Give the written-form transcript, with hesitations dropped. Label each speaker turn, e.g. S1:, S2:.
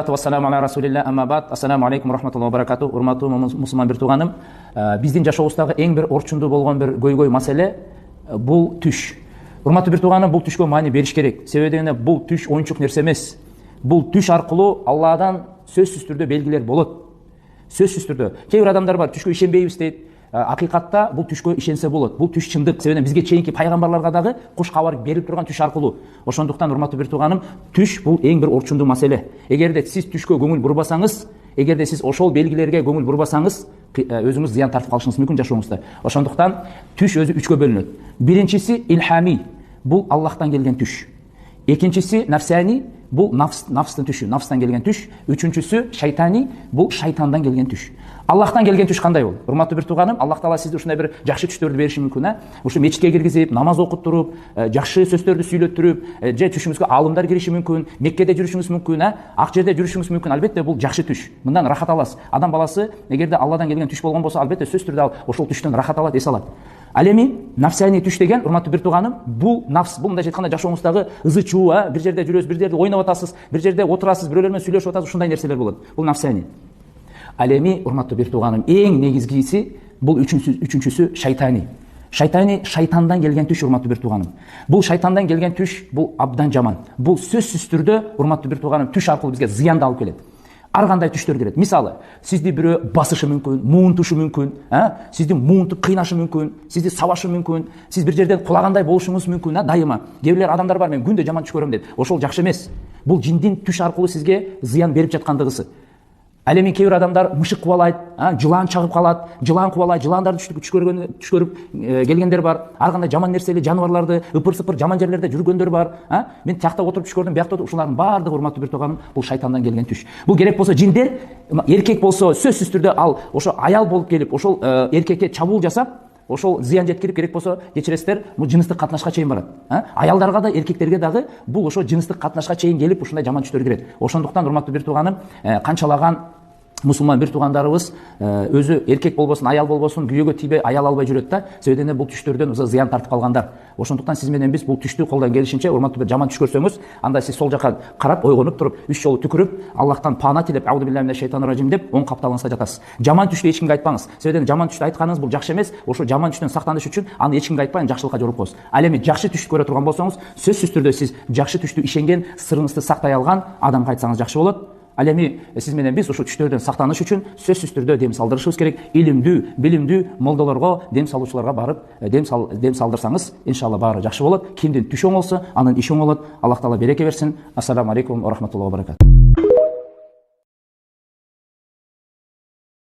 S1: Вассаламу аля расулилля, амма бад. Ассаламу алейкум рахматуллахи ва баракатух. Урматтуу мусулман бир тууганым, биздин жашообуздагы эң бир орчундуу болгон бир көйгөй маселе бул түш. Урматтуу бир тууганым, бул түшкө маани бериш керек. Себеби дегенде бул түш оюнчук нерсе эмес. Бул түш аркылуу Алладан сөзсүз түрдө белгилер болот. Сөзсүз түрдө. Кээ бир адамдар бар, түшкө ишенбейбиз дейт. Акыйкатта бул түшкө ишенсе болот. Бул түш чындык. Себеби бизге чейинки пайгамбарларга дагы куш кабар берип турган түш аркылуу. Ошондуктан урматтуу бир тууганым, түш бул эң бир орчундуу маселе. Эгерде сиз түшкө көңүл бурбасаңыз, эгерде сиз ошол белгилерге көңүл бурбасаңыз, өзүңүз зыян тартып калышыңыз мүмкүн жашооңузда. Ошондуктан түш өзү үчкө бөлүнөт. Биринчиси илхами, бул Аллахтан келген түш. Экинчиси нафсани, бул нафстын түшү, нафстан келген түш. Үчүнчүсү шайтани, бул шайтандан келген түш. Аллахтан келген түш кандай бул? Урматтуу бир тууганым, Аллах Таала сизге ушундай бир жакшы түштөрдү бериши мүмкүн, Ушу мечитке киргизип, намаз окуттуруп, жакшы сөздөрдү сүйлөттүрүп, же түшүңүзгө алымдар кириши мүмкүн, Меккеде жүрүшүңүз мүмкүн, ак жерде жүрүшүңүз мүмкүн. Албетте бул жакшы түш. Мындан рахат аласыз. Адам баласы эгерде Алладан келген түш болгон болсо, албетте сөзсүз түрдө ал ошол түштөн рахат алат, эс алат. Ал эми нафсани түш деген, урматтуу бир тууганым, бул нафс, бул мындайча айтканда жашооңуздагы ызы чуу, бир жерде жүрөсүз, бир жерде ойноп атасыз, бир жерде отурасыз, бирөөлөр менен сүйлөшүп атасыз, ушундай нерселер болот. Бул нафсани. Ал эми урматтуу бир тууганым, эң негизгиси бул үчүнчүсү шайтани. Шайтани шайтандан келген түш, урматтуу бир тууганым. Бул шайтандан келген түш, бул абдан жаман. Бул сөзсүз түрдө, урматтуу бир тууганым, түш аркылуу бизге зыянды алып келет. Ар кандай түштөр келет. Мисалы, сизди бирөө басышы мүмкүн, муунтушу мүмкүн, сизди муунтуп кыйнашы мүмкүн, сизди сабашы мүмкүн, сиз бир жерден кулагандай болушуңуз мүмкүн, дайыма. Кээ бирлер адамдар бар, мен күндө жаман түш көрөм дейт. Ошол жакшы эмес. Бул жиндин түш аркылуу сизге зыян берип жаткандыгысы. Ал эми кээ бир адамдар мышык кубалайт, жылан чагып калат, жылан кубалайт, жыландарды түш көрүп келгендер бар. Ар кандай жаман нерсели жаныбарларды, ыпыр-сыпыр жаман жерлерде жүргөндөр бар. Мен тиякта отуруп түш көрдүм, биякта ушулардын баардыгы, урматтуу бир тууганым, бул шайтандан келген түш. Бул керек болсо жиндер, эркек болсо сөзсүз түрдө ал ошо аял болуп келип, ошол эркекке чабуул жасап, ошол зыян жеткирип, керек болсо кечиресиздер, бул жыныстык катнашка чейин барат. Аялдарга да, эркектерге дагы бул ошо жыныстык катнашка чейин келип, ушундай жаман түштөр кирет. Ошондуктан урматтуу бир тууганым, канчалаган мусулман бир туугандарыбыз өзү эркек болбосун, аял болбосун, күйөөгө тийбей аял албай жүрөт да. Себеби бул түштөрдөн зыян тартып калгандар. Ошондуктан сиз менен биз бул түштү колдон келишинче, урматтуу бир жаман түш көрсөңүз, анда сиз сол жака карап, ойгонуп туруп, 3 жолу түкүрүп, Аллахтан паана тилеп, аузу биллахи минеш шайтанир ражим деп, оң капталыңызга жатасыз. Жаман түштү эч кимге айтпаңыз. Себеби жаман түштү айтканыңыз бул жакшы эмес. Ошо жаман түштөн сактаныш үчүн аны эч кимге айтпай, жакшылыкка жоруп коесуз. Ал эми жакшы түштү көрө турган болсоңуз, сөзсүз түрдө сиз жакшы түштү ишенген, сырыңызды сактай алган адамга айтсаңыз жакшы болот. Ал эми сиз менен биз ушул түштөрдөн сактаныш үчүн сөзсүз түрдө дем салдырышыбыз керек. Илимдүү, билимдүү молдолорго, дем салуучуларга барып, дем салдырсаңыз, иншалла баары жакшы болот. Кимдин түшү оңолсо, анын иши оңолот. Аллах Таала береке берсин. Ассаламу алейкум ва рахматуллахи ва баракатух.